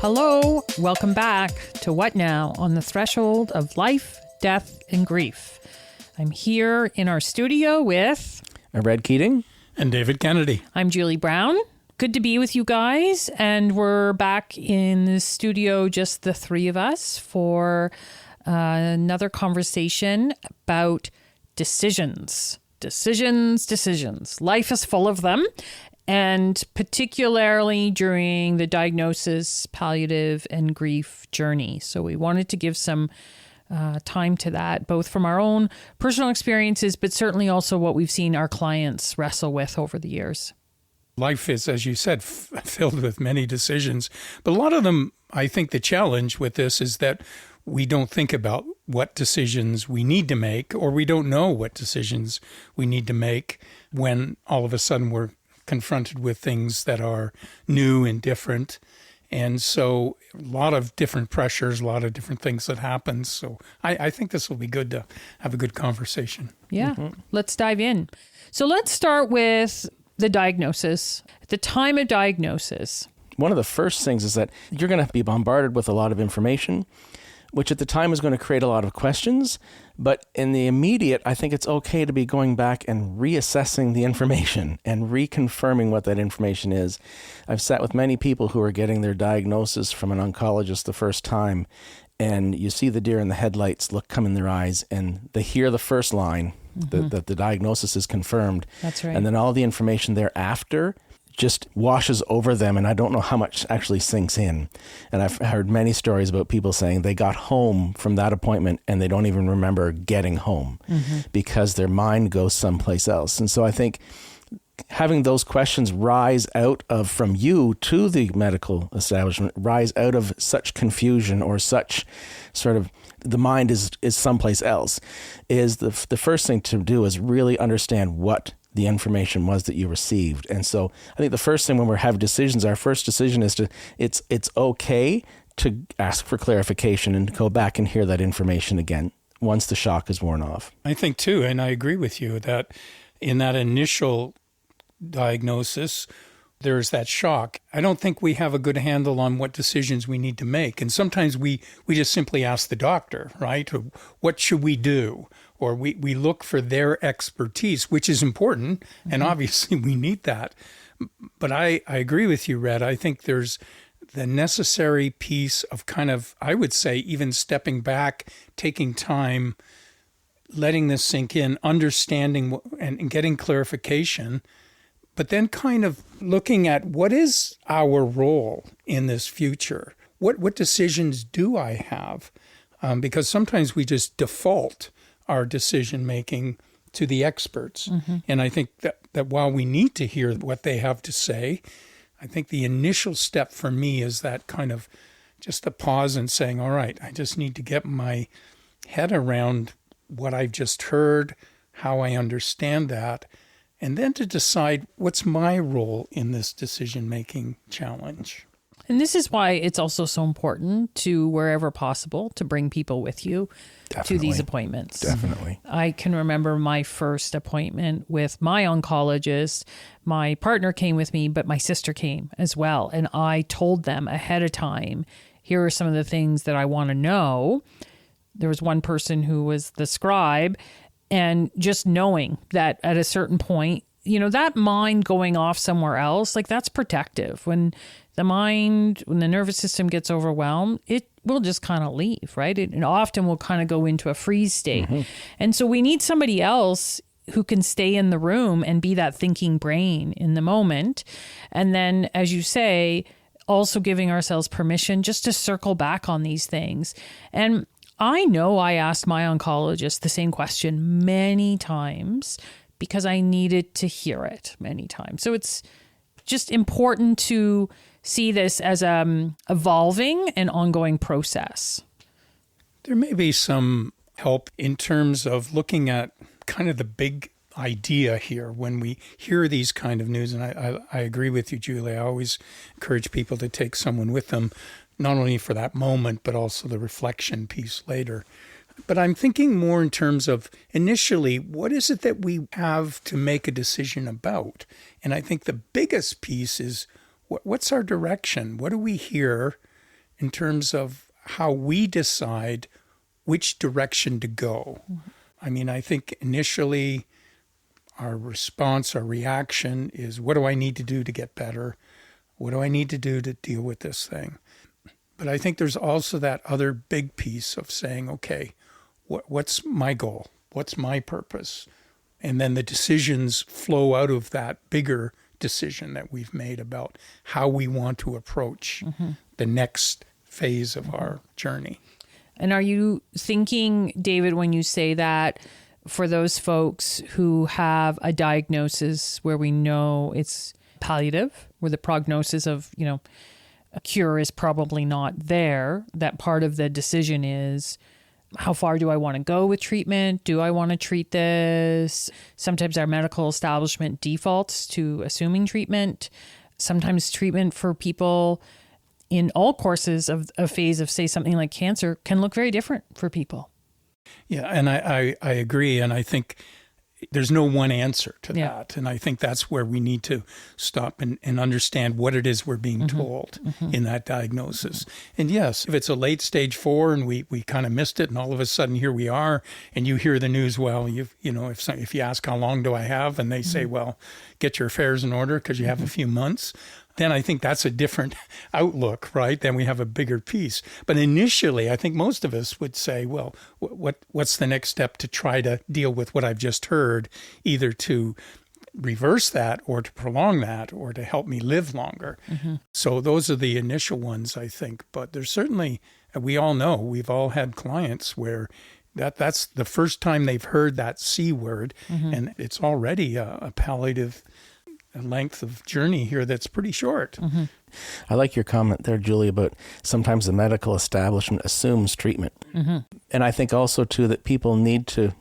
Hello, welcome back to What Now on the Threshold of Life, Death, and Grief. I'm here in our studio with Red Keating and David Kennedy. I'm Julie Brown. Good to be with you guys, and we're back in the studio, just the three of us, for another conversation about decisions. Decisions. Life is full of them. And particularly during the diagnosis, palliative, and grief journey. So we wanted to give some time to that, both from our own personal experiences, but certainly also what we've seen our clients wrestle with over the years. Life is, as you said, filled with many decisions. But a lot of them, I think the challenge with this is that we don't think about what decisions we need to make, or we don't know what decisions we need to make when all of a sudden we're confronted with things that are new and different. And so a lot of different pressures, a lot of different things that happen. So I think this will be good to have a good conversation. Yeah, Let's dive in. So let's start with the diagnosis. At the time of diagnosis, one of the first things is that you're going to be bombarded with a lot of information, which at the time is going to create a lot of questions. But in the immediate, I think it's okay to be going back and reassessing the information and reconfirming what that information is. I've sat with many people who are getting their diagnosis from an oncologist the first time, and you see the deer in the headlights come in their eyes, and they hear the first line that the diagnosis is confirmed. That's right. And then all the information thereafter just washes over them, and I don't know how much actually sinks in. And I've heard many stories about people saying they got home from that appointment and they don't even remember getting home because their mind goes someplace else. And so I think having those questions rise out of, from you to the medical establishment, rise out of such confusion or such sort of the mind is someplace else, is the first thing to do is really understand what the information was that you received. And so I think the first thing when we have decisions, our first decision is it's okay to ask for clarification and go back and hear that information again once the shock is worn off. I think too, and I agree with you, that in that initial diagnosis, there's that shock. I don't think we have a good handle on what decisions we need to make. And sometimes we just simply ask the doctor, right? Or, what should we do? Or we look for their expertise, which is important. And obviously we need that. But I agree with you, Red. I think there's the necessary piece of kind of, I would say, even stepping back, taking time, letting this sink in, understanding and getting clarification, but then kind of looking at what is our role in this future? What decisions do I have? Because sometimes we just default our decision-making to the experts. And I think that while we need to hear what they have to say, I think the initial step for me is that kind of just a pause and saying, all right, I just need to get my head around what I've just heard, how I understand that, and then to decide what's my role in this decision-making challenge. and this is why it's also so important to, wherever possible, to bring people with you to these appointments. Definitely. I can remember my first appointment with my oncologist. My partner came with me, but my sister came as well. And I told them ahead of time, here are some of the things that I want to know. There was one person who was the scribe, and just knowing that at a certain point, you know, that mind going off somewhere else, like that's protective. When the nervous system gets overwhelmed, it will just kind of leave, right? It often will kind of go into a freeze state. And so we need somebody else who can stay in the room and be that thinking brain in the moment. And then, as you say, also giving ourselves permission just to circle back on these things. And I know I asked my oncologist the same question many times because I needed to hear it many times. So it's just important to see this as evolving and ongoing process. There may be some help in terms of looking at kind of the big idea here when we hear these kind of news. And I agree with you, Julie. I always encourage people to take someone with them, not only for that moment, but also the reflection piece later. But I'm thinking more in terms of initially, what is it that we have to make a decision about? And I think the biggest piece is, what's our direction? What do we hear? in terms of how we decide which direction to go. I mean, I think initially our response, our reaction is, what do I need to do to get better? What do I need to do to deal with this thing? But I think there's also that other big piece of saying, okay, what's my goal? What's my purpose? And then the decisions flow out of that bigger decision that we've made about how we want to approach the next phase of our journey. And are you thinking, David, when you say that, for those folks who have a diagnosis where we know it's palliative, where the prognosis of, a cure is probably not there, that part of the decision is, how far do I want to go with treatment? Do I want to treat this? Sometimes our medical establishment defaults to assuming treatment. Sometimes treatment for people in all courses of a phase of, say, something like cancer can look very different for people. Yeah, and I agree. And I think there's no one answer to that. And I think that's where we need to stop and understand what it is we're being told in that diagnosis. And yes, if it's a late stage 4 and we kind of missed it and all of a sudden here we are and you hear the news, well, if you ask how long do I have and they say, well, get your affairs in order because you have a few months, then I think that's a different outlook, right? Then we have a bigger piece. But initially, I think most of us would say, well, what's the next step to try to deal with what I've just heard, either to reverse that or to prolong that or to help me live longer. So those are the initial ones, I think. But there's certainly, we all know, we've all had clients where that's the first time they've heard that C word, and it's already a palliative length of journey here that's pretty short. I like your comment there, Julie, about sometimes the medical establishment assumes treatment. And I think also, too, that people need to,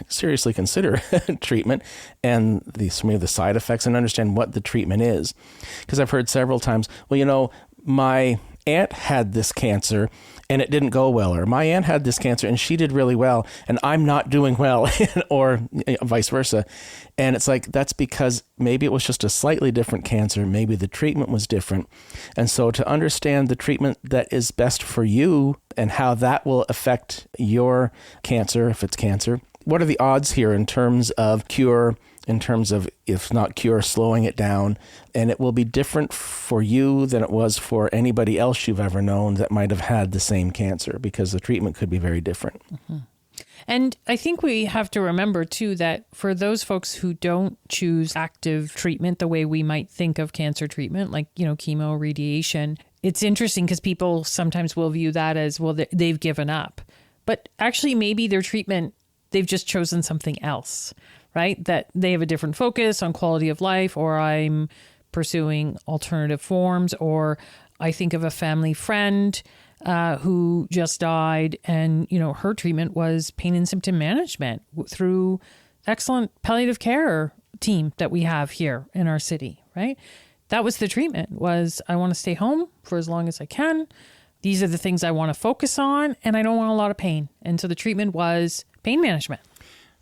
seriously consider treatment and some of the side effects and understand what the treatment is. Because I've heard several times, well, my aunt had this cancer and it didn't go well, or my aunt had this cancer and she did really well and I'm not doing well, or vice versa. And it's like, that's because maybe it was just a slightly different cancer. Maybe the treatment was different. And so to understand the treatment that is best for you and how that will affect your cancer, if it's cancer, what are the odds here in terms of cure, in terms of, if not cure, slowing it down? And it will be different for you than it was for anybody else you've ever known that might have had the same cancer, because the treatment could be very different. And I think we have to remember, too, that for those folks who don't choose active treatment the way we might think of cancer treatment, like, chemo, radiation, it's interesting because people sometimes will view that as, well, they've given up. But actually, maybe their treatment, they've just chosen something else, right? That they have a different focus on quality of life, or I'm pursuing alternative forms, or I think of a family friend who just died, and, her treatment was pain and symptom management through excellent palliative care team that we have here in our city, right? That was the treatment, was I want to stay home for as long as I can. These are the things I want to focus on, and I don't want a lot of pain. And so the treatment was pain management.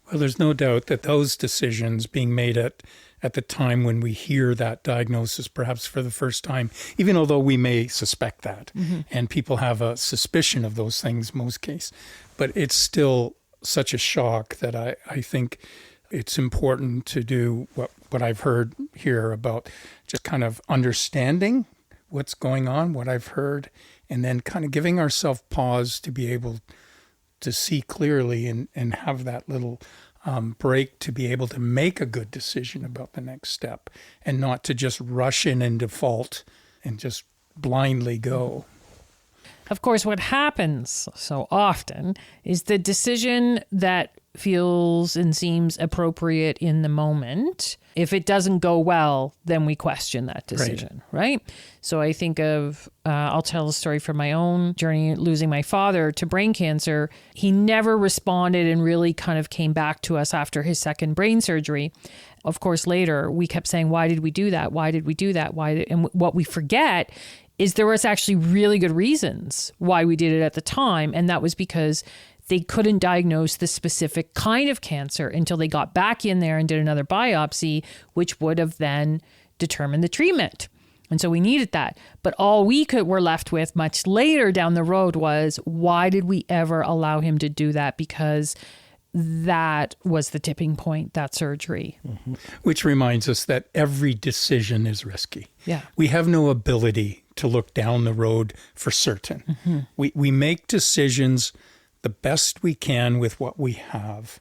Well, there's no doubt that those decisions being made at the time when we hear that diagnosis, perhaps for the first time, even although we may suspect that, and people have a suspicion of those things most cases, but it's still such a shock that I think it's important to do what I've heard here about just kind of understanding what's going on, what I've heard, and then kind of giving ourselves pause to be able to see clearly and have that little break to be able to make a good decision about the next step, and not to just rush in and default and just blindly go. Of course, what happens so often is the decision that feels and seems appropriate in the moment, if it doesn't go well, then we question that decision, right? So I think of, I'll tell a story from my own journey, losing my father to brain cancer. He never responded and really kind of came back to us after his second brain surgery. Of course, later we kept saying, why did we do that? Why did we do that? And what we forget is there was actually really good reasons why we did it at the time. And that was because they couldn't diagnose the specific kind of cancer until they got back in there and did another biopsy, which would have then determined the treatment. And so we needed that. But all were left with much later down the road was, why did we ever allow him to do that? Because that was the tipping point, that surgery. Mm-hmm. Which reminds us that every decision is risky. Yeah. We have no ability to look down the road for certain. Mm-hmm. We make decisions the best we can with what we have.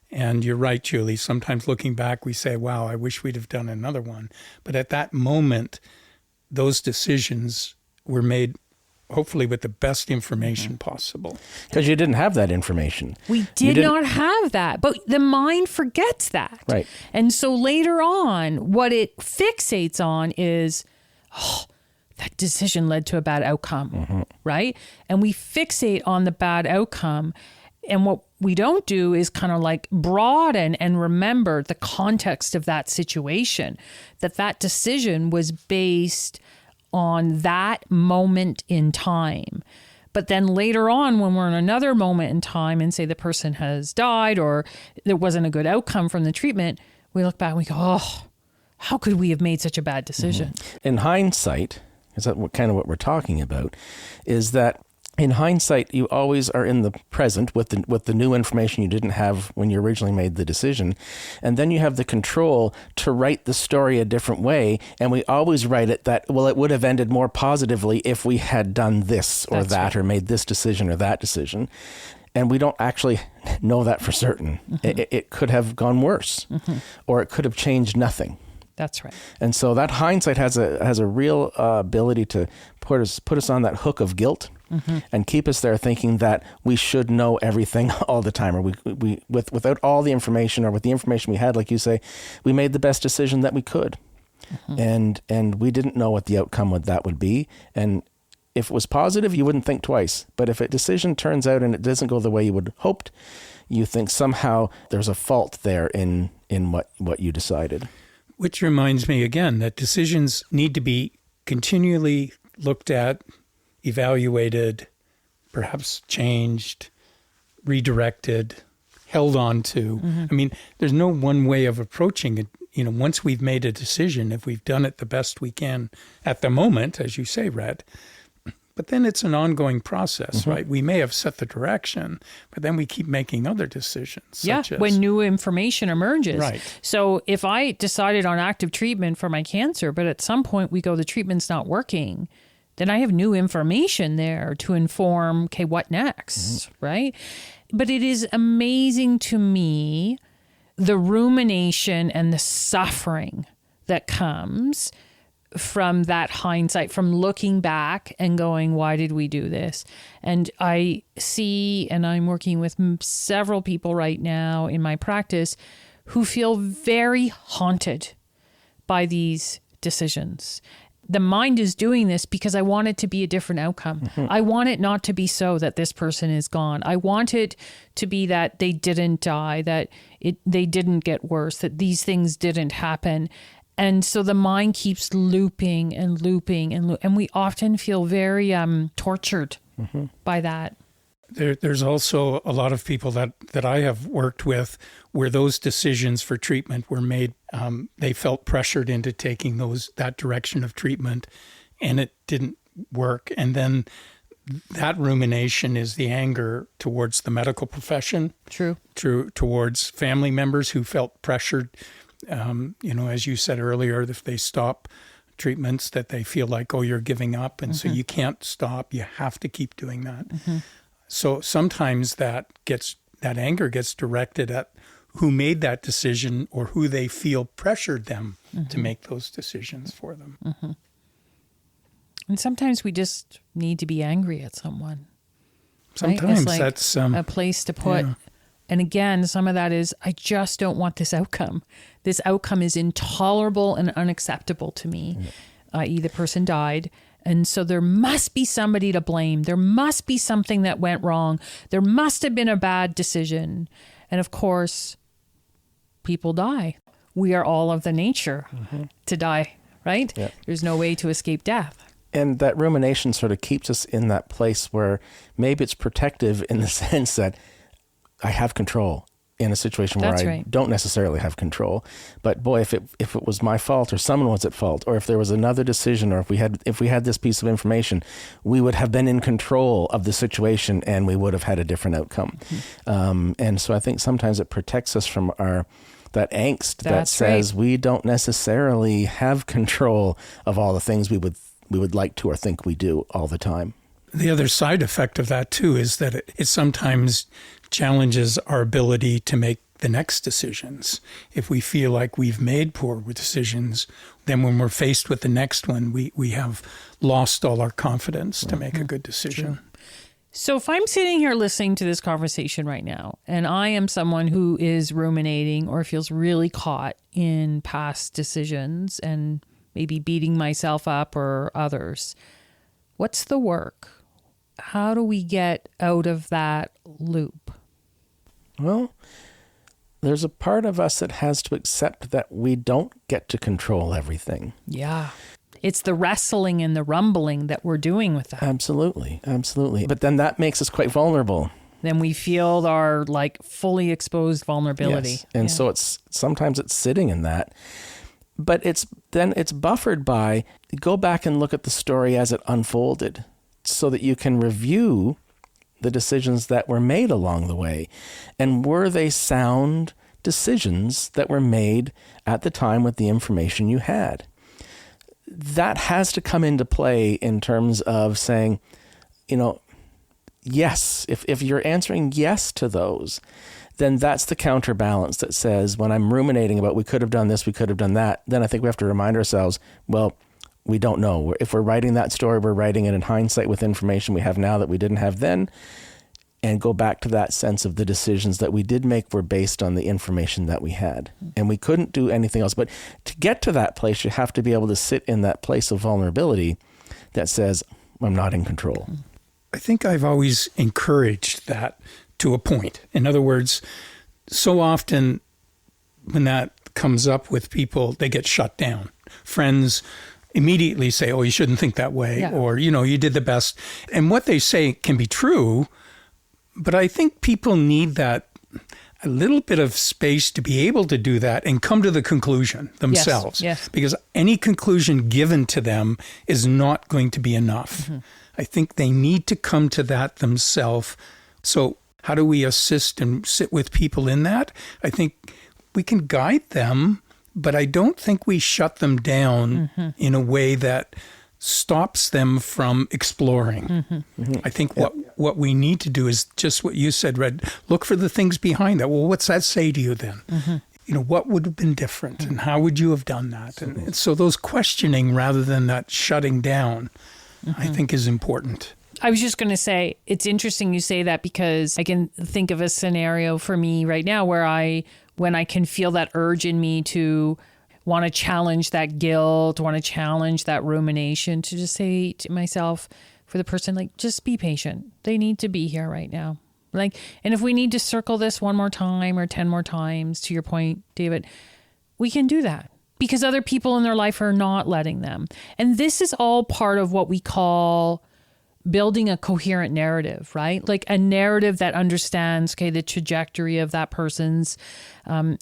And you're right, Julie. Sometimes looking back, we say, wow, I wish we'd have done another one. But at that moment, those decisions were made hopefully with the best information possible. Because you didn't have that information. We did not have that, but the mind forgets that. Right. And so later on, what it fixates on is, that decision led to a bad outcome, right? And we fixate on the bad outcome. And what we don't do is kind of like broaden and remember the context of that situation, that decision was based on that moment in time. But then later on, when we're in another moment in time and say the person has died or there wasn't a good outcome from the treatment, we look back and we go, how could we have made such a bad decision? In hindsight, is that kind of what we're talking about, is that in hindsight, you always are in the present with the new information you didn't have when you originally made the decision. And then you have the control to write the story a different way. And we always write it that, well, it would have ended more positively if we had done this or that, or made this decision or that decision. And we don't actually know that for certain. It could have gone worse, or it could have changed nothing. That's right. And so that hindsight has a real ability to put us on that hook of guilt. And keep us there thinking that we should know everything all the time, or we without all the information, or with the information we had, like you say, we made the best decision that we could, and we didn't know what the outcome would be. And if it was positive, you wouldn't think twice. But if a decision turns out and it doesn't go the way you would have hoped, you think somehow there's a fault there in what you decided. Which reminds me again that decisions need to be continually looked at, evaluated, perhaps changed, redirected, held on to. I mean, there's no one way of approaching it. Once we've made a decision, if we've done it the best we can at the moment, as you say, Red, but then it's an ongoing process, right? We may have set the direction, but then we keep making other decisions. When new information emerges. Right. So if I decided on active treatment for my cancer, but at some point we go, the treatment's not working, then I have new information there to inform, okay, what next, right? But it is amazing to me, the rumination and the suffering that comes from that hindsight, from looking back and going, why did we do this? And I see, and I'm working with several people right now in my practice who feel very haunted by these decisions. The mind is doing this because I want it to be a different outcome. I want it not to be so that this person is gone. I want it to be that they didn't die, that they didn't get worse, that these things didn't happen. And so the mind keeps looping and looping and we often feel very tortured by that. There's also a lot of people that I have worked with where those decisions for treatment were made. They felt pressured into taking that direction of treatment, and it didn't work. And then that rumination is the anger towards the medical profession. True. Towards family members who felt pressured. As you said earlier, if they stop treatments, that they feel like, oh, you're giving up. And so you can't stop. You have to keep doing that. So sometimes that anger gets directed at who made that decision or who they feel pressured them to make those decisions for them. And sometimes we just need to be angry at someone. Sometimes It's like that's a place to put. Yeah. And again, some of that is, I just don't want this outcome. This outcome is intolerable and unacceptable to me, i.e. the person died. And so there must be somebody to blame. There must be something that went wrong. There must have been a bad decision. And of course, people die. We are all of the nature to die, right? Yeah. There's no way to escape death. And that rumination sort of keeps us in that place where maybe it's protective in the sense that I have control. in a situation where I don't necessarily have control. But boy, if it was my fault or someone was at fault, or if there was another decision, or if we had this piece of information, we would have been in control of the situation and we would have had a different outcome. And so I think sometimes it protects us from that angst that says we don't necessarily have control of all the things we would like to or think we do all the time. The other side effect of that, too, is that it sometimes challenges our ability to make the next decisions. If we feel like we've made poor decisions, then when we're faced with the next one, we have lost all our confidence to make a good decision. True. So if I'm sitting here listening to this conversation right now, and I am someone who is ruminating or feels really caught in past decisions and maybe beating myself up or others, what's the work? How do we get out of that loop? Well, there's a part of us that has to accept that we don't get to control everything. Yeah. It's the wrestling and the rumbling that we're doing with that. Absolutely. Absolutely. But then that makes us quite vulnerable. Then we feel our fully exposed vulnerability. Yes. And so sometimes it's sitting in that. But it's buffered by, go back and look at the story as it unfolded so that you can review the decisions that were made along the way. And were they sound decisions that were made at the time with the information you had? That has to come into play in terms of saying, yes, if you're answering yes to those, then that's the counterbalance that says, when I'm ruminating about we could have done this, we could have done that, then I think we have to remind ourselves, well, we don't know. If we're writing that story, we're writing it in hindsight with information we have now that we didn't have then, and go back to that sense of the decisions that we did make were based on the information that we had. And we couldn't do anything else. But to get to that place, you have to be able to sit in that place of vulnerability that says, I'm not in control. I think I've always encouraged that to a point. In other words, so often when that comes up with people, they get shut down. Friends immediately say, oh, you shouldn't think that way, or, you did the best. And what they say can be true, but I think people need that a little bit of space to be able to do that and come to the conclusion themselves. Yes. Because any conclusion given to them is not going to be enough. I think they need to come to that themselves. So how do we assist and sit with people in that? I think we can guide them, but I don't think we shut them down in a way that stops them from exploring. I think what we need to do is just what you said, Red. Look for the things behind that. Well, what's that say to you then? What would have been different and how would you have done that? And so those questioning rather than that shutting down, I think is important. I was just going to say, it's interesting you say that because I can think of a scenario for me right now where when I can feel that urge in me to want to challenge that guilt, want to challenge that rumination, to just say to myself, for the person, just be patient. They need to be here right now. And if we need to circle this one more time or 10 more times, to your point, David, we can do that because other people in their life are not letting them. And this is all part of what we call building a coherent narrative, right? Like a narrative that understands, the trajectory of that person's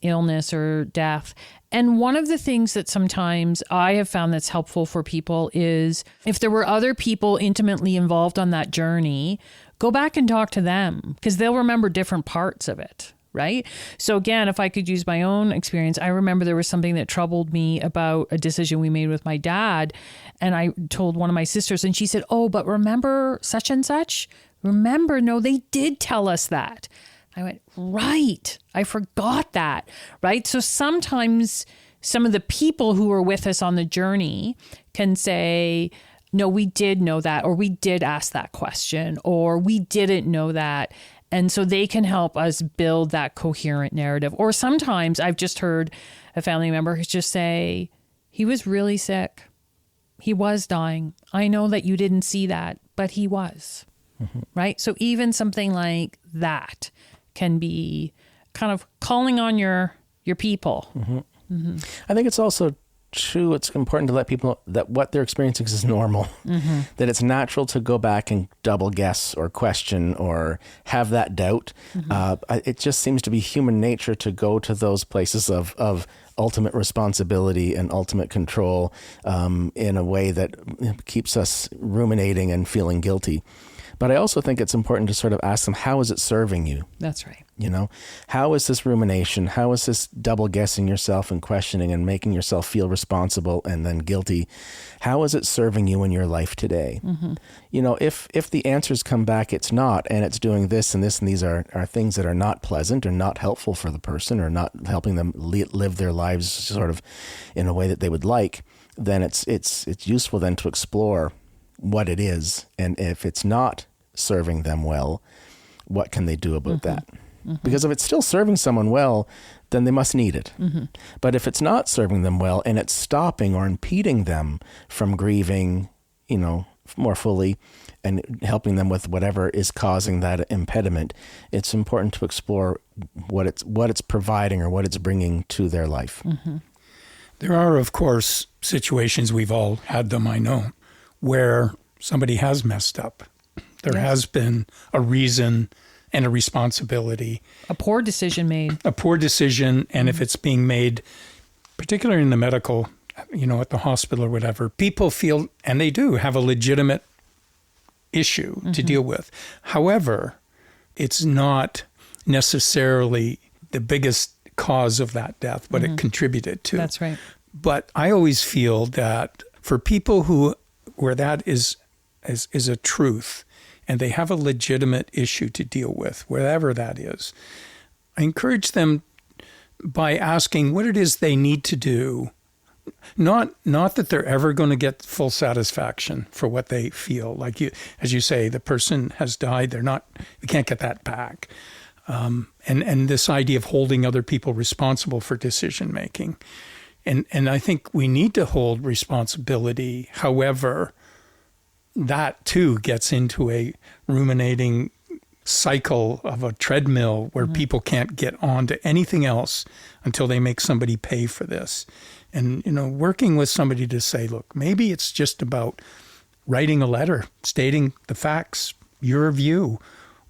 illness or death. And one of the things that sometimes I have found that's helpful for people is if there were other people intimately involved on that journey, go back and talk to them because they'll remember different parts of it. Right? So again, if I could use my own experience, I remember there was something that troubled me about a decision we made with my dad. And I told one of my sisters and she said, oh, but remember such and such? Remember, no, they did tell us that. I went, right. I forgot that. Right. So sometimes some of the people who were with us on the journey can say, no, we did know that, or we did ask that question, or we didn't know that. And so they can help us build that coherent narrative. Or sometimes I've just heard a family member just say, he was really sick. He was dying. I know that you didn't see that, but he was. Right? So even something like that can be kind of calling on your people. I think it's also too, it's important to let people know that what they're experiencing is normal, that it's natural to go back and double guess or question or have that doubt. It just seems to be human nature to go to those places of ultimate responsibility and ultimate control in a way that keeps us ruminating and feeling guilty. But I also think it's important to sort of ask them, how is it serving you? That's right. You know, how is this rumination? How is this double guessing yourself and questioning and making yourself feel responsible and then guilty? How is it serving you in your life today? You know, if the answers come back, it's not, and it's doing this and this, and these are things that are not pleasant or not helpful for the person or not helping them live their lives sort of in a way that they would like, then it's useful then to explore what it is. And if it's not serving them well, what can they do about that? Because if it's still serving someone well, then they must need it. But if it's not serving them well and it's stopping or impeding them from grieving, you know, more fully and helping them with whatever is causing that impediment, it's important to explore what it's providing or what it's bringing to their life. There are, of course, situations, we've all had them, I know, where somebody has messed up. There has been a reason and a responsibility. A poor decision made. A poor decision, and if it's being made, particularly in the medical, you know, at the hospital or whatever, people feel, and they do, have a legitimate issue to deal with. However, it's not necessarily the biggest cause of that death, but it contributed to. That's right. But I always feel that for people where that is a truth, and they have a legitimate issue to deal with, whatever that is, I encourage them by asking what it is they need to do. Not that they're ever going to get full satisfaction for what they feel. Like as you say, the person has died. We can't get that back. And this idea of holding other people responsible for decision making. And I think we need to hold responsibility. However, that too gets into a ruminating cycle of a treadmill where people can't get on to anything else until they make somebody pay for this. And, you know, working with somebody to say, look, maybe it's just about writing a letter, stating the facts, your view.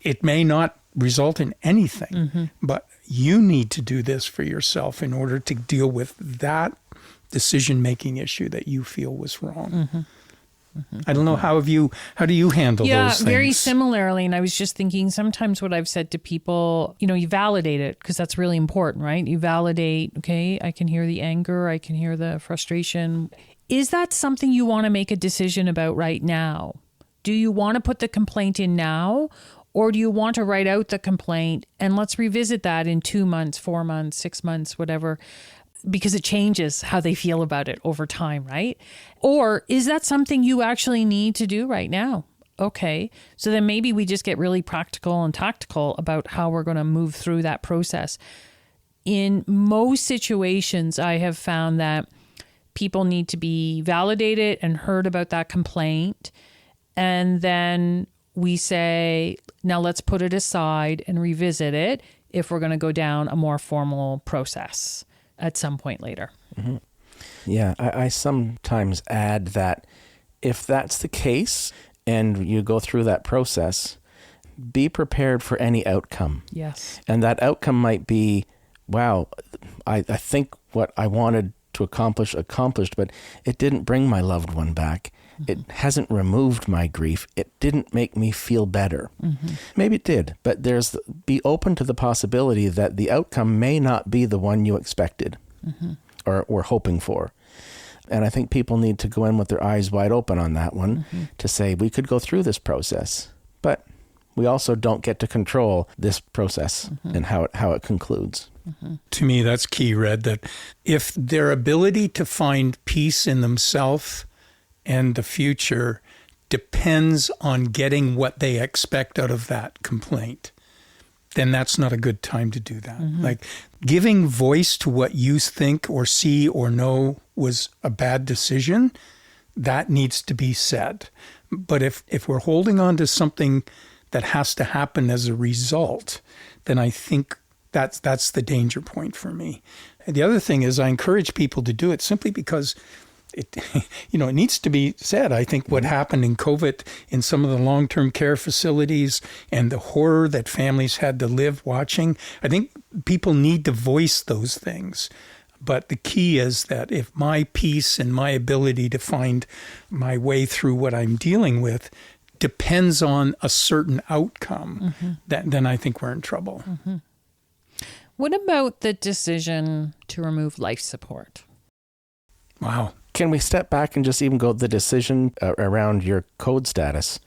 It may not result in anything, but you need to do this for yourself in order to deal with that decision-making issue that you feel was wrong. I don't know, how do you handle those things? Yeah, very similarly. And I was just thinking, sometimes what I've said to people, you know, you validate it because that's really important, right? You validate, okay, I can hear the anger, I can hear the frustration. Is that something you want to make a decision about right now? Do you want to put the complaint in now? Or do you want to write out the complaint and let's revisit that in 2 months, 4 months, 6 months, whatever, because it changes how they feel about it over time, right? Or is that something you actually need to do right now? Okay, so then maybe we just get really practical and tactical about how we're going to move through that process. In most situations, I have found that people need to be validated and heard about that complaint. And then we say, now let's put it aside and revisit it if we're going to go down a more formal process at some point later. Yeah, I sometimes add that if that's the case and you go through that process, be prepared for any outcome. Yes. And that outcome might be, wow, I think what I wanted to accomplish accomplished, but it didn't bring my loved one back. It hasn't removed my grief. It didn't make me feel better. Maybe it did, but be open to the possibility that the outcome may not be the one you expected or were hoping for. And I think people need to go in with their eyes wide open on that one to say, we could go through this process, but we also don't get to control this process and how it concludes. To me, that's key, Red, that if their ability to find peace in themselves and the future depends on getting what they expect out of that complaint, then that's not a good time to do that. Like giving voice to what you think or see or know was a bad decision, that needs to be said. But if we're holding on to something that has to happen as a result, then I think That's the danger point for me. And the other thing is I encourage people to do it simply because it needs to be said. I think what happened in COVID in some of the long-term care facilities and the horror that families had to live watching, I think people need to voice those things. But the key is that if my peace and my ability to find my way through what I'm dealing with depends on a certain outcome, then I think we're in trouble. What about the decision to remove life support? Wow. Can we step back and just even go the decision around your code status?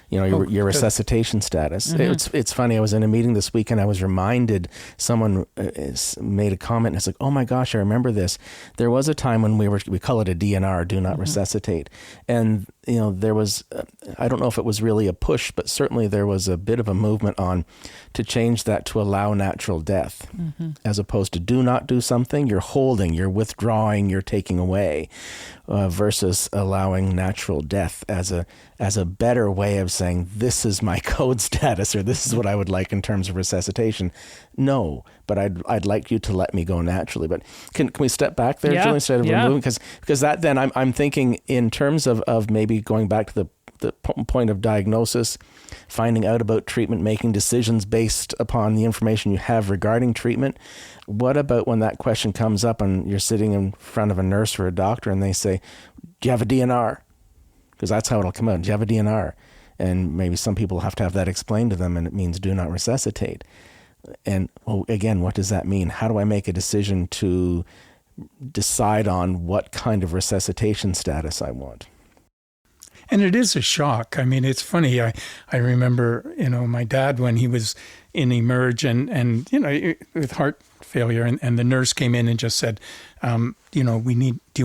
Your resuscitation status. It's funny. I was in a meeting this week and I was reminded, someone made a comment and it's like, oh my gosh, I remember this. There was a time when we call it a DNR, do not resuscitate. And there was, I don't know if it was really a push, but certainly there was a bit of a movement on to change that to allow natural death, as opposed to do not do something, you're holding, you're withdrawing, you're taking away, versus allowing natural death as a better way of saying, this is my code status, or this is what I would like in terms of resuscitation. No, but I'd like you to let me go naturally. But can we step back there, Julie, instead of removing? Because that then I'm thinking in terms of maybe going back to the point of diagnosis, finding out about treatment, making decisions based upon the information you have regarding treatment. What about when that question comes up and you're sitting in front of a nurse or a doctor and they say, do you have a DNR? Because that's how it'll come out. Do you have a DNR? And maybe some people have to have that explained to them, and it means do not resuscitate. And again, what does that mean? How do I make a decision to decide on what kind of resuscitation status I want? And it is a shock. I mean, it's funny. I remember, my dad when he was in Emerge and with heart failure, and the nurse came in and just said, do you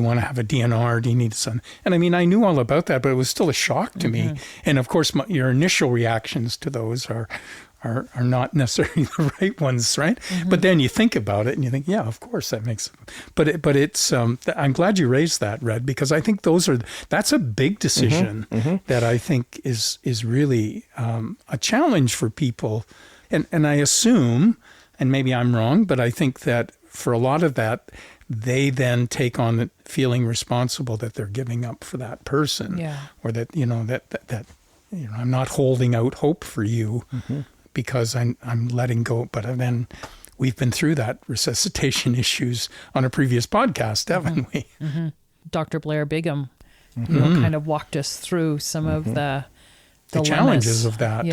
want to have a DNR? Do you need a son? And I mean, I knew all about that, but it was still a shock to me. And of course, your initial reactions to those are not necessarily the right ones, right? But then you think about it and you think, yeah, of course that makes. But it's. I'm glad you raised that, Red, because I think that's a big decision that I think is really a challenge for people, and I assume, and maybe I'm wrong, but I think that for a lot of that, they then take on the feeling responsible that they're giving up for that person, or that that I'm not holding out hope for you. Because I'm letting go. But then we've been through that resuscitation issues on a previous podcast, haven't we? Dr. Blair Bigham kind of walked us through some of the challenges of that.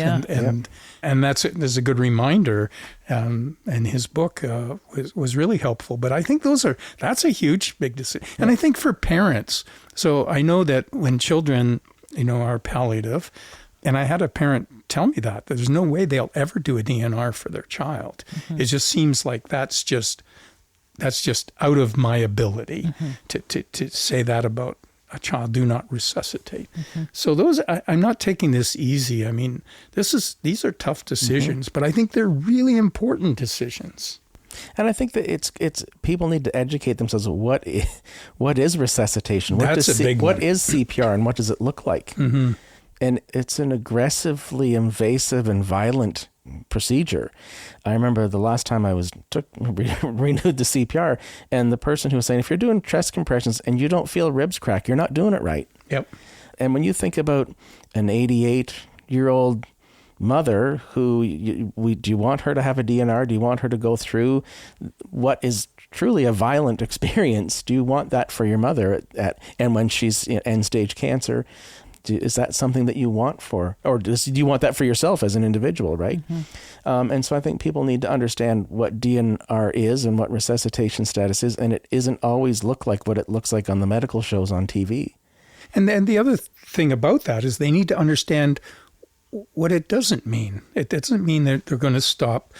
And there's a good reminder. And his book was really helpful. But I think that's a huge, big decision. And I think for parents, so I know that when children, are palliative, and I had a parent tell me that there's no way they'll ever do a DNR for their child. It just seems like that's just out of my ability to say that about a child. Do not resuscitate. So I'm not taking this easy. I mean, these are tough decisions, but I think they're really important decisions. And I think that it's people need to educate themselves. What is resuscitation? What is CPR, and what does it look like? And it's an aggressively invasive and violent procedure. I remember the last time I renewed the CPR, and the person who was saying, if you're doing chest compressions and you don't feel ribs crack, you're not doing it right. Yep. And when you think about an 88-year-old mother who do you want her to have a DNR? Do you want her to go through what is truly a violent experience? Do you want that for your mother and when she's end-stage cancer? Is that something that you want or do you want that for yourself as an individual, right? And so I think people need to understand what DNR is and what resuscitation status is, and it isn't always look like what it looks like on the medical shows on TV. And then the other thing about that is they need to understand what it doesn't mean. It doesn't mean that they're going to stop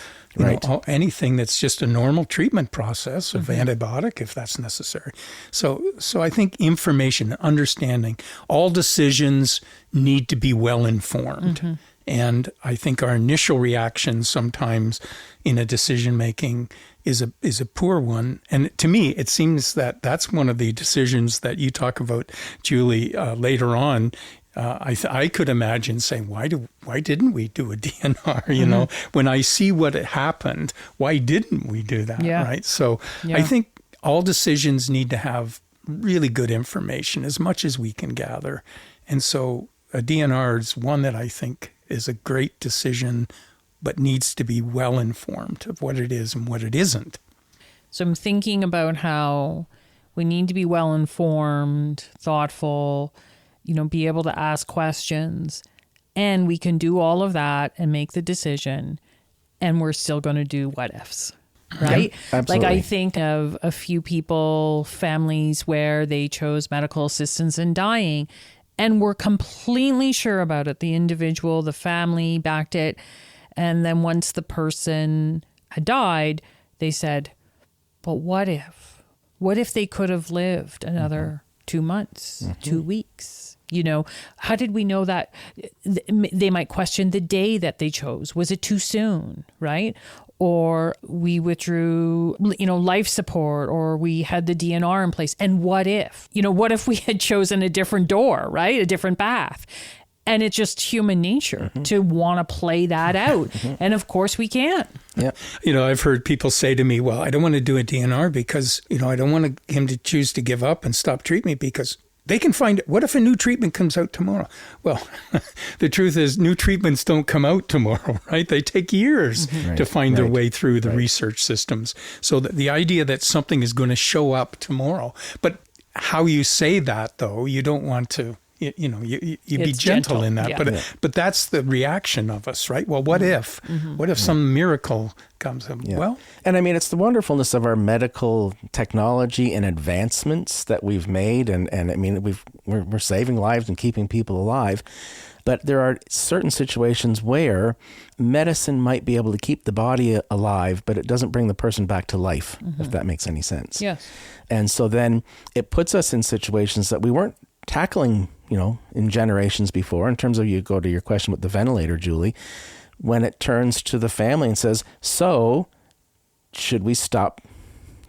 anything that's just a normal treatment process of antibiotic if that's necessary. So I think information, understanding, all decisions need to be well informed. And I think our initial reaction sometimes in a decision making is a poor one. And to me, it seems that that's one of the decisions that you talk about, Julie, later on, I could imagine saying, why didn't we do a DNR? You know, when I see what happened, why didn't we do that? Yeah. Right. So I think all decisions need to have really good information, as much as we can gather. And so a DNR is one that I think is a great decision, but needs to be well informed of what it is and what it isn't. So I'm thinking about how we need to be well informed, thoughtful, be able to ask questions, and we can do all of that and make the decision, and we're still going to do what ifs, right? Yep, absolutely. Like I think of a few people, families where they chose medical assistance in dying and were completely sure about it. The individual, the family backed it. And then once the person had died, they said, but what if? What if they could have lived another 2 months, 2 weeks? How did we know that? They might question the day that they chose. Was it too soon, right? Or we withdrew, life support, or we had the DNR in place. And what if? What if we had chosen a different door, right? A different path? And it's just human nature to want to play that out. And of course we can't. Yeah. I've heard people say to me, well, I don't want to do a DNR because, I don't want him to choose to give up and stop treatment because they can find, what if a new treatment comes out tomorrow? Well, the truth is new treatments don't come out tomorrow, right? They take years to find their way through the research systems. So the idea that something is going to show up tomorrow, but how you say that though, you don't want to, you be gentle in that, but that's the reaction of us, right? Well, what if? What if some miracle comes up? Well, and I mean, it's the wonderfulness of our medical technology and advancements that we've made, and I mean, we're saving lives and keeping people alive. But there are certain situations where medicine might be able to keep the body alive, but it doesn't bring the person back to life, if that makes any sense. Yes. And so then it puts us in situations that we weren't tackling, in generations before, in terms of, you go to your question with the ventilator, Julie, when it turns to the family and says, so should we stop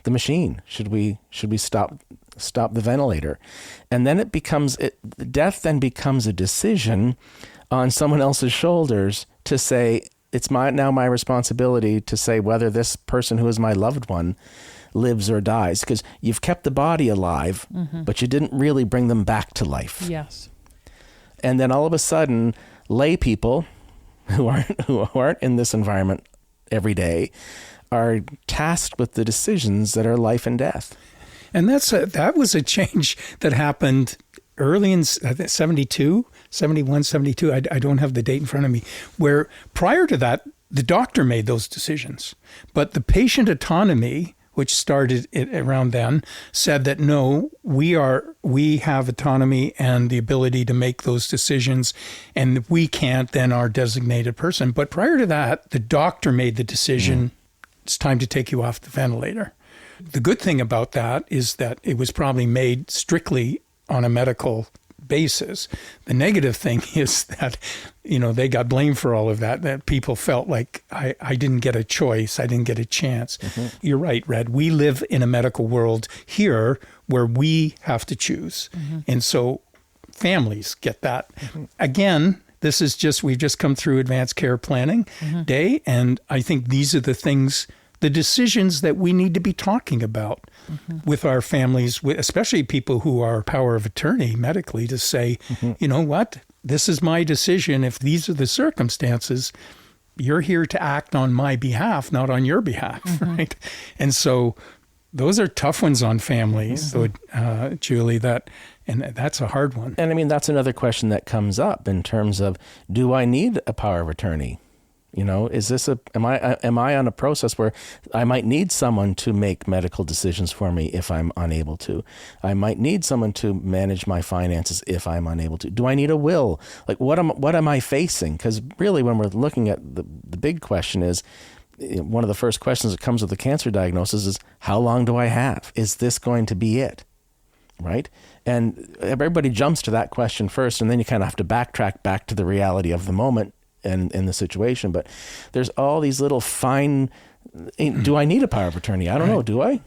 the machine? Should we stop the ventilator? And then death then becomes a decision on someone else's shoulders to say, it's now my responsibility to say whether this person who is my loved one lives or dies, because you've kept the body alive, but you didn't really bring them back to life. Yes. And then all of a sudden, lay people who aren't in this environment every day are tasked with the decisions that are life and death. And that was a change that happened early in 72, 71, 72. I don't have the date in front of me, where prior to that, the doctor made those decisions. But the patient autonomy, which started around then, said that no, we have autonomy and the ability to make those decisions, and if we can't, then our designated person. But prior to that, the doctor made the decision, it's time to take you off the ventilator. The good thing about that is that it was probably made strictly on a medical basis. The negative thing is that, they got blamed for all of that people felt like I didn't get a choice. I didn't get a chance. You're right, Red. We live in a medical world here where we have to choose. And so families get that. Again, we've just come through Advanced Care Planning Day. And I think these are the decisions that we need to be talking about with our families, especially people who are power of attorney medically, to say, you know what, this is my decision. If these are the circumstances, you're here to act on my behalf, not on your behalf, right? And so those are tough ones on families, Julie, that's a hard one. And I mean, that's another question that comes up in terms of, do I need a power of attorney? Is this am I on a process where I might need someone to make medical decisions for me if I'm unable to? I might need someone to manage my finances if I'm unable to. Do I need a will? Like, what am I facing? Because really, when we're looking at the big question is, one of the first questions that comes with the cancer diagnosis is, how long do I have? Is this going to be it? Right? And everybody jumps to that question first, and then you kind of have to backtrack back to the reality of the moment and in the situation. But there's all these little fine, do I need a power of attorney? I don't know. Do I?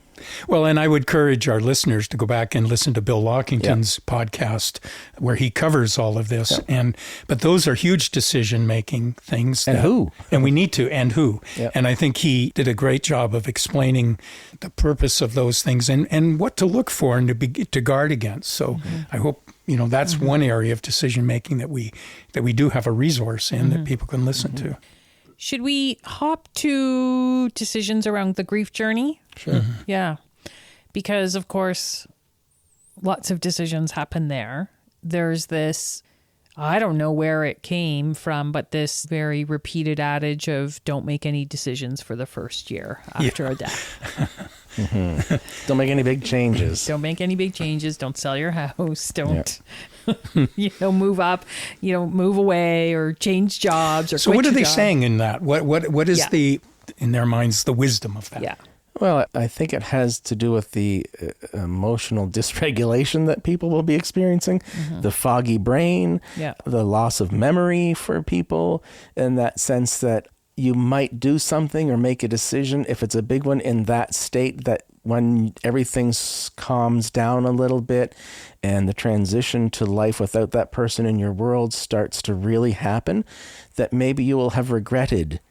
Well, and I would encourage our listeners to go back and listen to Bill Lockington's podcast where he covers all of this. But those are huge decision-making things. And we need to, and who. And I think he did a great job of explaining the purpose of those things and what to look for and to guard against. So I hope, that's one area of decision-making that we do have a resource in that people can listen to. Should we hop to decisions around the grief journey? Sure. Yeah. Because, of course, lots of decisions happen there. There's this, I don't know where it came from, but this very repeated adage of don't make any decisions for the first year after a death. Don't make any big changes. Don't make any big changes. Don't sell your house. Don't, move up, move away or change jobs or So what are they saying in that? What is in their minds, the wisdom of that? Yeah. Well, I think it has to do with the emotional dysregulation that people will be experiencing, the foggy brain, the loss of memory for people, in that sense that you might do something or make a decision, if it's a big one, in that state that when everything calms down a little bit and the transition to life without that person in your world starts to really happen, that maybe you will have regretted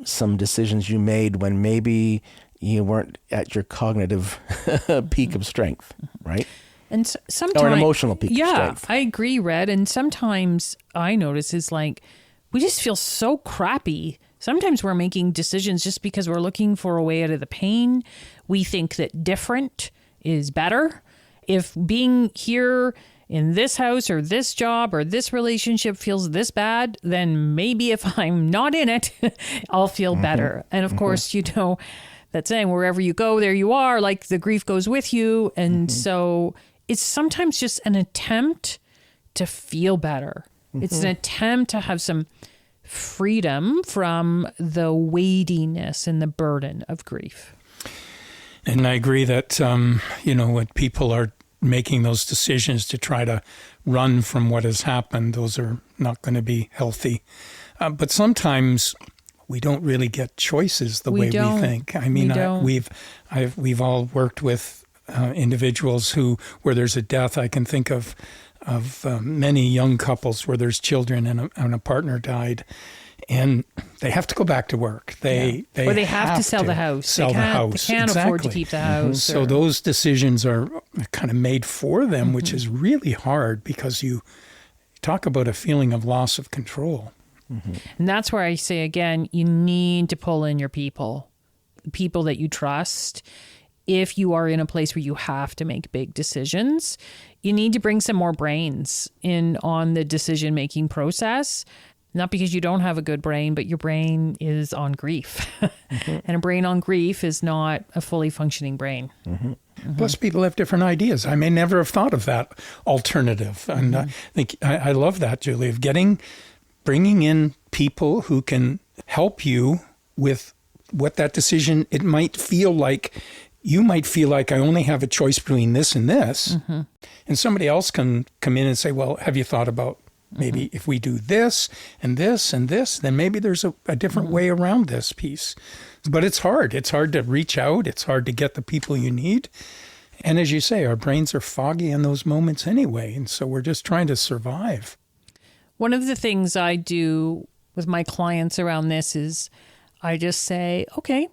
some decisions you made when maybe you weren't at your cognitive peak of strength, right? And sometimes, or an emotional peak of strength. I agree, Red. And sometimes I notice is like, we just feel so crappy. Sometimes we're making decisions just because we're looking for a way out of the pain. We think that different is better. If being here in this house or this job or this relationship feels this bad, then maybe if I'm not in it, I'll feel better. And of course, that saying, wherever you go, there you are, like the grief goes with you. And so it's sometimes just an attempt to feel better. It's an attempt to have some freedom from the weightiness and the burden of grief. And I agree that, when people are making those decisions to try to run from what has happened, those are not going to be healthy. But sometimes we don't really get choices the way we think. I mean, we've all worked with individuals where there's a death. I can think of many young couples where there's children and a partner died, and they have to go back to work. They have to sell the house. They can't afford to keep the house. So those decisions are kind of made for them, which is really hard because you talk about a feeling of loss of control. And that's where I say, again, you need to pull in your people that you trust. If you are in a place where you have to make big decisions, you need to bring some more brains in on the decision-making process. Not because you don't have a good brain, but your brain is on grief. And a brain on grief is not a fully functioning brain. Plus, people have different ideas. I may never have thought of that alternative. And I think I love that, Julie, of bringing in people who can help you with what that decision, it might feel like. You might feel like I only have a choice between this and this. And somebody else can come in and say, well, have you thought about maybe if we do this and this and this, then maybe there's a different way around this piece. But it's hard. It's hard to reach out. It's hard to get the people you need. And as you say, our brains are foggy in those moments anyway. And so we're just trying to survive. One of the things I do with my clients around this is I just say, okay,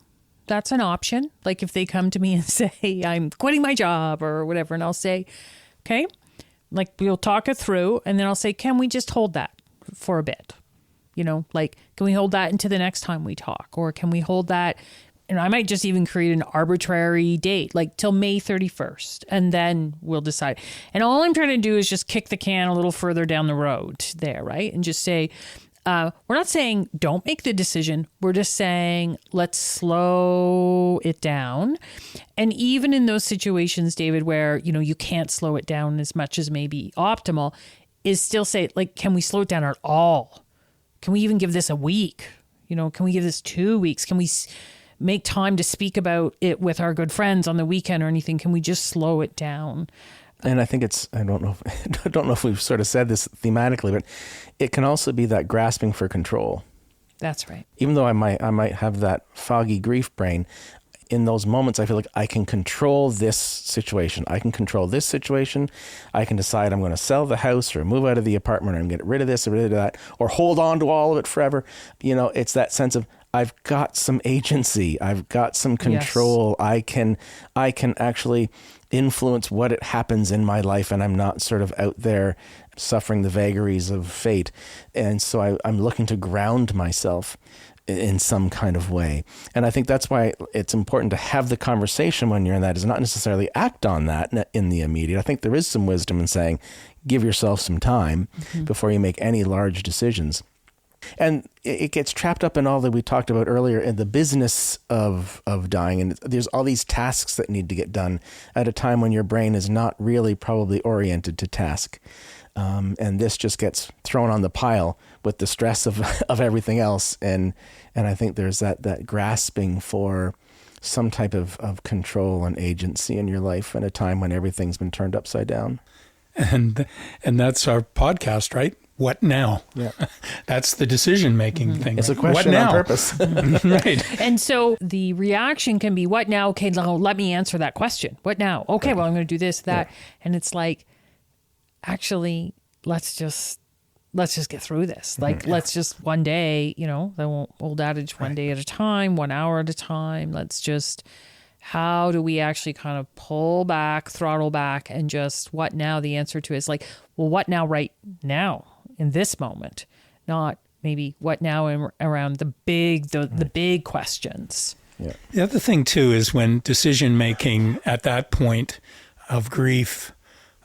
that's an option. Like if they come to me and say, I'm quitting my job or whatever, and I'll say, okay, like we'll talk it through. And then I'll say, can we just hold that for a bit? Can we hold that into the next time we talk? Or can we hold that? And I might just even create an arbitrary date, like till May 31st. And then we'll decide. And all I'm trying to do is just kick the can a little further down the road there, right? And just say, we're not saying don't make the decision. We're just saying let's slow it down. And even in those situations, David, where, you can't slow it down as much as maybe optimal, is still say, like, can we slow it down at all? Can we even give this a week? Can we give this 2 weeks? Can we make time to speak about it with our good friends on the weekend or anything? Can we just slow it down? And I think I don't know if we've sort of said this thematically, but it can also be that grasping for control. That's right. Even though I might have that foggy grief brain, in those moments, I feel like I can control this situation. I can control this situation. I can decide I'm going to sell the house or move out of the apartment or I'm going to get rid of this or rid of that or hold on to all of it forever. You know, it's that sense of I've got some agency. I've got some control. Yes. I can actually influence what it happens in my life, and I'm not sort of out there suffering the vagaries of fate. And so I'm looking to ground myself in some kind of way. And I think that's why it's important to have the conversation when you're in that, is not necessarily act on that in the immediate. I think there is some wisdom in saying, give yourself some time before you make any large decisions. And it gets trapped up in all that we talked about earlier in the business of dying. And there's all these tasks that need to get done at a time when your brain is not really probably oriented to task. And this just gets thrown on the pile with the stress of everything else. And I think there's that grasping for some type of control and agency in your life at a time when everything's been turned upside down. And that's our podcast, right? What now? Yeah. That's the decision-making thing. It's right? a question what now? on purpose. Right. And so the reaction can be, what now? Okay, let me answer that question. What now? Okay, well, I'm going to do this, that. Yeah. And it's like, actually, let's just get through this. Like, let's just one day, you know, the old adage, one day at a time, 1 hour at a time. Let's just, how do we actually kind of pull back, throttle back, and just what now? The answer to it is like, well, what now right now in this moment? Not maybe what now around the big questions. Yeah. The other thing, too, is when decision-making at that point of grief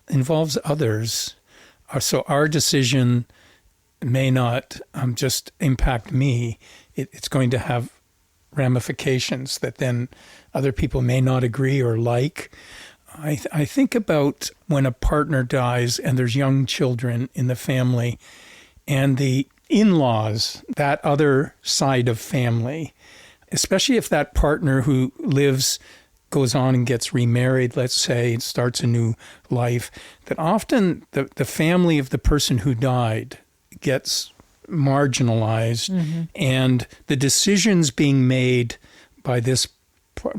involves others. So our decision may not just impact me. It's going to have ramifications that then other people may not agree or like. I think about when a partner dies and there's young children in the family and the in-laws, that other side of family, especially if that partner who goes on and gets remarried, let's say, starts a new life, that often the family of the person who died gets marginalized, and the decisions being made by this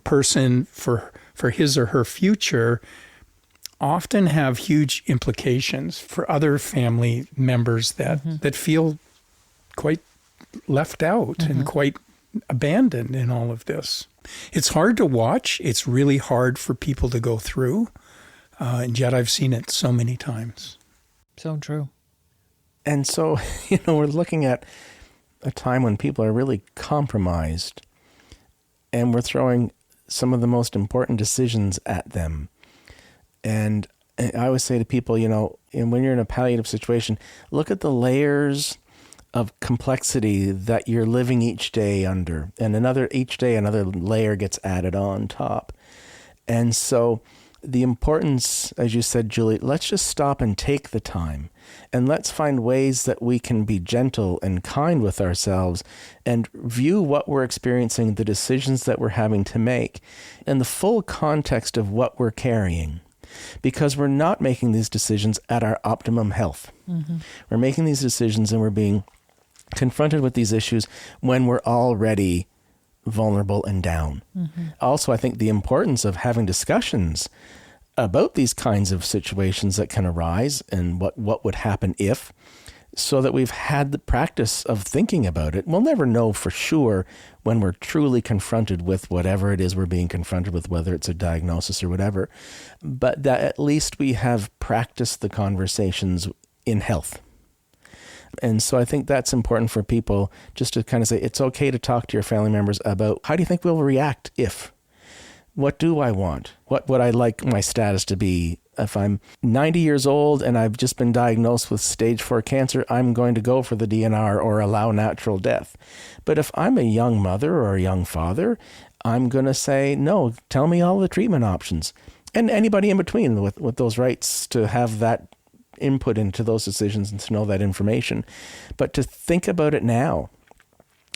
person for his or her future often have huge implications for other family members that feel quite left out and quite abandoned in all of this. It's hard to watch. It's really hard for people to go through. And yet I've seen it so many times. So true. And so, we're looking at a time when people are really compromised, and we're throwing some of the most important decisions at them. And I always say to people, and when you're in a palliative situation, look at the layers of complexity that you're living each day under. And each day another layer gets added on top. And so the importance, as you said, Julie, let's just stop and take the time. And let's find ways that we can be gentle and kind with ourselves and view what we're experiencing, the decisions that we're having to make, in the full context of what we're carrying. Because we're not making these decisions at our optimum health. We're making these decisions and we're being confronted with these issues when we're already vulnerable and down. Also, I think the importance of having discussions about these kinds of situations that can arise and what would happen if, so that we've had the practice of thinking about it. We'll never know for sure when we're truly confronted with whatever it is we're being confronted with, whether it's a diagnosis or whatever, but that at least we have practiced the conversations in health. And so I think that's important for people, just to kind of say, it's okay to talk to your family members about, how do you think we'll react if? What do I want? What would I like my status to be? If I'm 90 years old and I've just been diagnosed with stage 4 cancer, I'm going to go for the DNR or allow natural death. But if I'm a young mother or a young father, I'm going to say, no, tell me all the treatment options. And anybody in between with those rights to have that input into those decisions and to know that information. But to think about it now.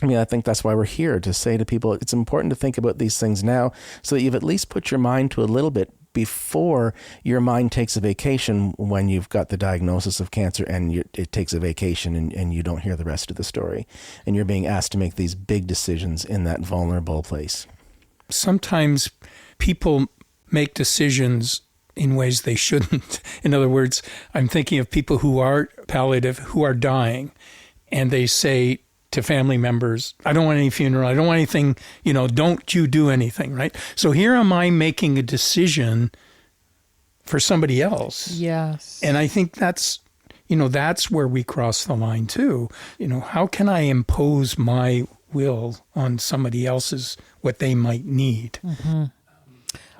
I think that's why we're here, to say to people, it's important to think about these things now so that you've at least put your mind to a little bit before your mind takes a vacation when you've got the diagnosis of cancer and it takes a vacation and you don't hear the rest of the story. And you're being asked to make these big decisions in that vulnerable place. sometimes people make decisions in ways they shouldn't. In other words, I'm thinking of people who are palliative, who are dying, and they say to family members, I don't want any funeral, I don't want anything, don't you do anything, right? So here am I making a decision for somebody else. Yes. And I think that's where we cross the line too. How can I impose my will on somebody else's, what they might need? Mm-hmm.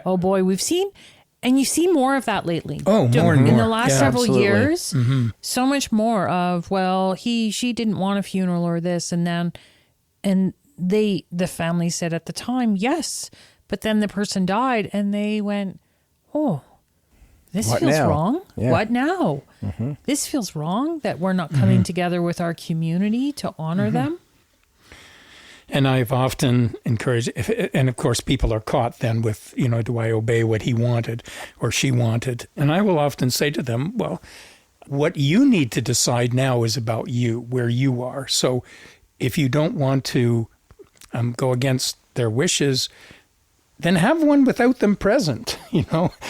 Oh boy, we've seen, and you see more of that lately. Oh, more and more. In the last several absolutely. years, so much more of, well, she didn't want a funeral or this, and then, the family said at the time, yes, but then the person died, and they went, oh, this What feels now? wrong. Yeah. What now? This feels wrong that we're not coming together with our community to honor them. And I've often encouraged, and of course people are caught then with, do I obey what he wanted or she wanted? And I will often say to them, well, what you need to decide now is about you, where you are. So if you don't want to go against their wishes, then have one without them present.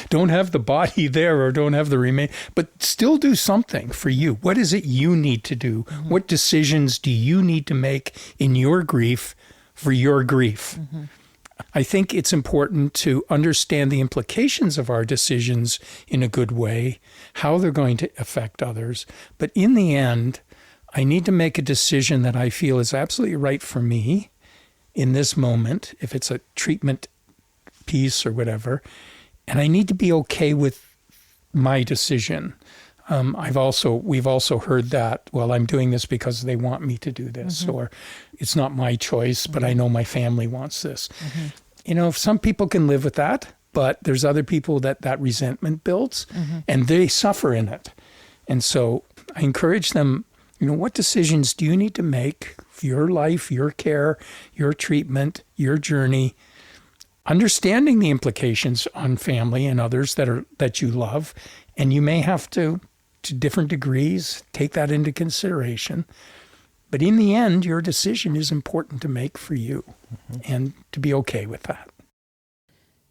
Don't have the body there or don't have the remain, but still do something for you. What is it you need to do? What decisions do you need to make in your grief for your grief? I think it's important to understand the implications of our decisions in a good way, how they're going to affect others. But in the end, I need to make a decision that I feel is absolutely right for me in this moment, if it's a treatment piece or whatever, and I need to be okay with my decision. We've also heard that, well, I'm doing this because they want me to do this, or it's not my choice, but I know my family wants this. Some people can live with that, but there's other people that resentment builds, and they suffer in it. And so I encourage them, what decisions do you need to make for your life, your care, your treatment, your journey, understanding the implications on family and others that you love, and you may have to different degrees, take that into consideration. But in the end, your decision is important to make for you, and to be okay with that.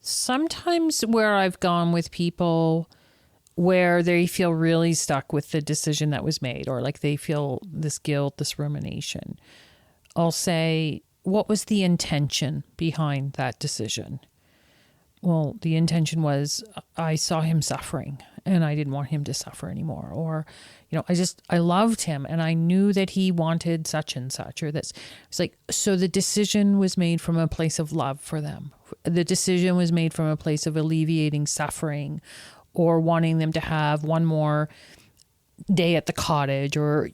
Sometimes where I've gone with people where they feel really stuck with the decision that was made, or like they feel this guilt, this rumination, I'll say, what was the intention behind that decision? Well, the intention was I saw him suffering and I didn't want him to suffer anymore. Or, I loved him and I knew that he wanted such and such, or this. It's like, so the decision was made from a place of love for them. The decision was made from a place of alleviating suffering or wanting them to have one more day at the cottage, or,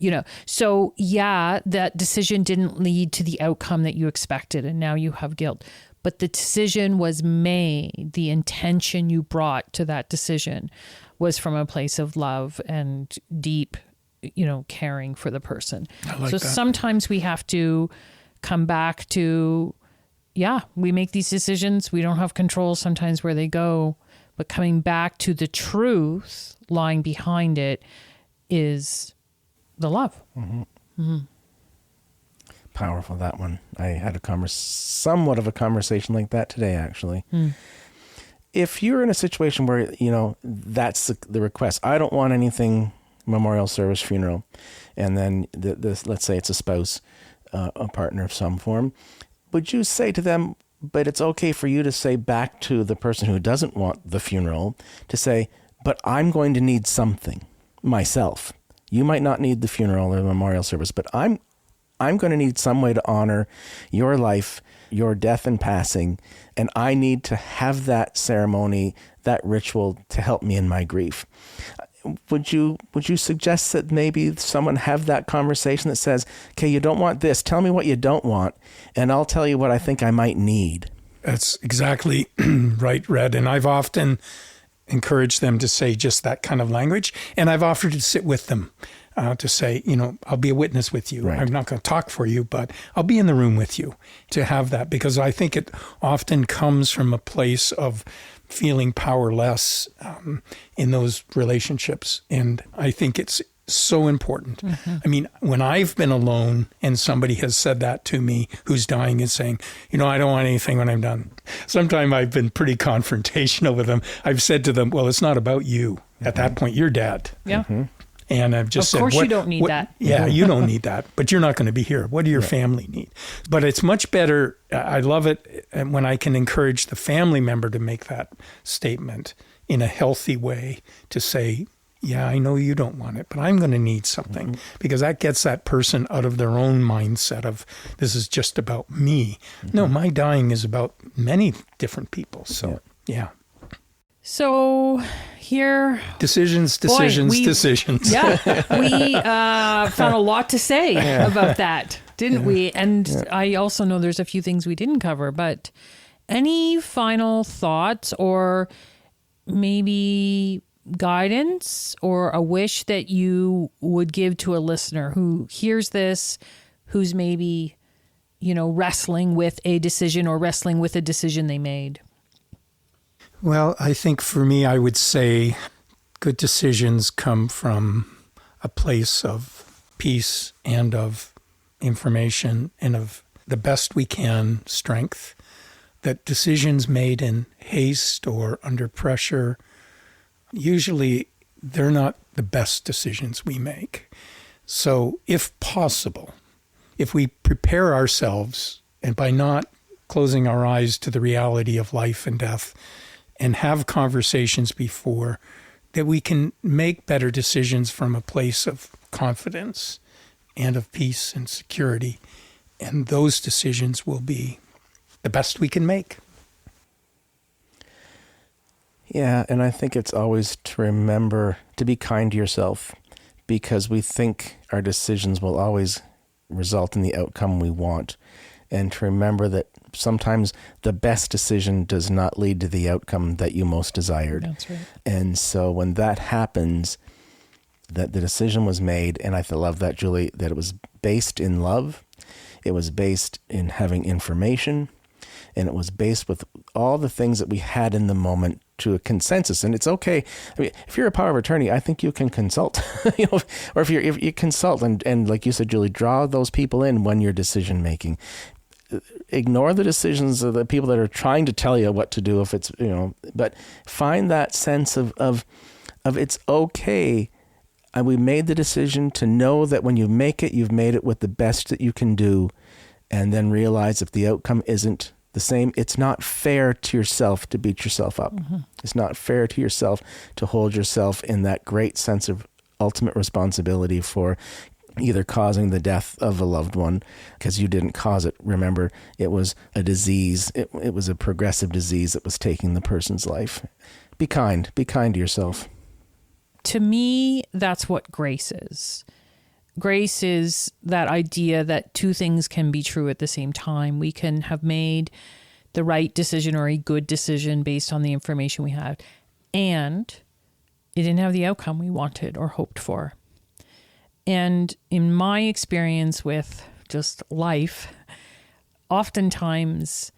so yeah, that decision didn't lead to the outcome that you expected. And now you have guilt, but the decision was made. The intention you brought to that decision was from a place of love and deep, caring for the person. I like so that. Sometimes we have to come back to, we make these decisions. We don't have control sometimes where they go, but coming back to the truth lying behind it is the love. Powerful, that one. I had somewhat of a conversation like that today, actually. If you're in a situation where, that's the request, I don't want anything memorial service, funeral, and then let's say it's a spouse, a partner of some form, would you say to them, but it's okay for you to say back to the person who doesn't want the funeral, to say, but I'm going to need something myself. You might not need the funeral or the memorial service, but I'm going to need some way to honor your life, your death and passing, and I need to have that ceremony, that ritual to help me in my grief. Would you suggest that maybe someone have that conversation that says, okay, you don't want this, tell me what you don't want, and I'll tell you what I think I might need? That's exactly right, Red. And I've often encouraged them to say just that kind of language, and I've offered to sit with them. To say, I'll be a witness with you. Right. I'm not going to talk for you, but I'll be in the room with you, to have that, because I think it often comes from a place of feeling powerless in those relationships. And I think it's so important. I mean, when I've been alone and somebody has said that to me who's dying and saying, I don't want anything when I'm done. Sometimes I've been pretty confrontational with them. I've said to them, well, it's not about you. At that point, you're dead. Yeah. And I've just said, of course you don't need that. Yeah, you don't need that, but you're not going to be here. What do your family need? But it's much better. I love it when I can encourage the family member to make that statement in a healthy way, to say, yeah, I know you don't want it, but I'm going to need something, because that gets that person out of their own mindset of, this is just about me. No, my dying is about many different people. So, yeah. So here... Decisions. Yeah, we found a lot to say about that, didn't we? And I also know there's a few things we didn't cover, but any final thoughts or maybe guidance or a wish that you would give to a listener who hears this, who's maybe, wrestling with a decision or wrestling with a decision they made? Well, I think for me, I would say good decisions come from a place of peace and of information and of the best we can strength. That decisions made in haste or under pressure, usually they're not the best decisions we make. So if possible, if we prepare ourselves, and by not closing our eyes to the reality of life and death, and have conversations before, that we can make better decisions from a place of confidence and of peace and security. And those decisions will be the best we can make. Yeah, and I think it's always to remember to be kind to yourself, because we think our decisions will always result in the outcome we want. And to remember that sometimes the best decision does not lead to the outcome that you most desired. That's right. And so when that happens, that the decision was made, and I love that, Julie, that it was based in love, it was based in having information, and it was based with all the things that we had in the moment to a consensus. And it's okay. I mean, if you're a power of attorney, I think you can consult, or if you consult and like you said, Julie, draw those people in when you're decision making. Ignore the decisions of the people that are trying to tell you what to do, if it's, but find that sense of it's okay. And we made the decision to know that when you make it, you've made it with the best that you can do, and then realize if the outcome isn't the same, it's not fair to yourself to beat yourself up. It's not fair to yourself to hold yourself in that great sense of ultimate responsibility for either causing the death of a loved one, because you didn't cause it. Remember, it was a disease. It was a progressive disease that was taking the person's life. Be kind to yourself. To me, that's what grace is. Grace is that idea that two things can be true at the same time. We can have made the right decision or a good decision based on the information we had, and it didn't have the outcome we wanted or hoped for. And in my experience with just life, oftentimes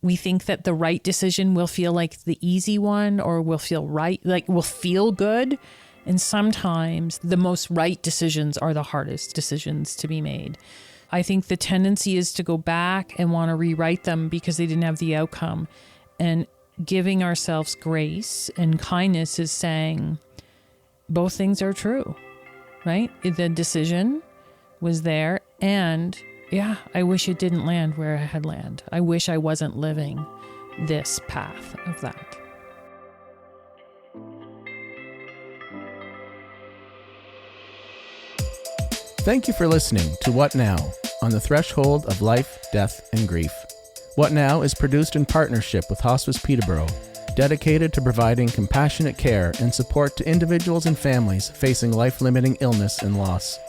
we think that the right decision will feel like the easy one, or will feel right, like will feel good. And sometimes the most right decisions are the hardest decisions to be made. I think the tendency is to go back and want to rewrite them because they didn't have the outcome. And giving ourselves grace and kindness is saying both things are true, right? The decision was there, and yeah, I wish it didn't land where it had landed. I wish I wasn't living this path of that. Thank you for listening to What Now? On the Threshold of Life, Death, and Grief. What Now is produced in partnership with Hospice Peterborough, dedicated to providing compassionate care and support to individuals and families facing life-limiting illness and loss.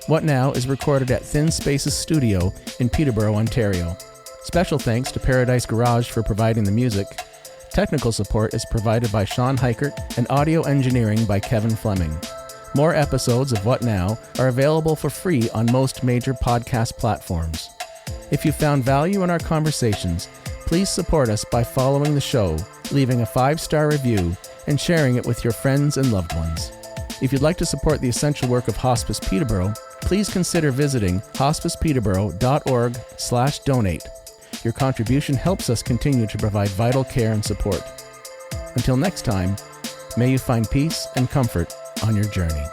What Now is recorded at Thin Spaces Studio in Peterborough, Ontario. Special thanks to Paradise Garage for providing the music. Technical support is provided by Sean Heichert and audio engineering by Kevin Fleming. More episodes of What Now are available for free on most major podcast platforms. If you found value in our conversations, please support us by following the show, leaving a 5-star review, and sharing it with your friends and loved ones. If you'd like to support the essential work of Hospice Peterborough, please consider visiting hospicepeterborough.org/donate. Your contribution helps us continue to provide vital care and support. Until next time, may you find peace and comfort on your journey.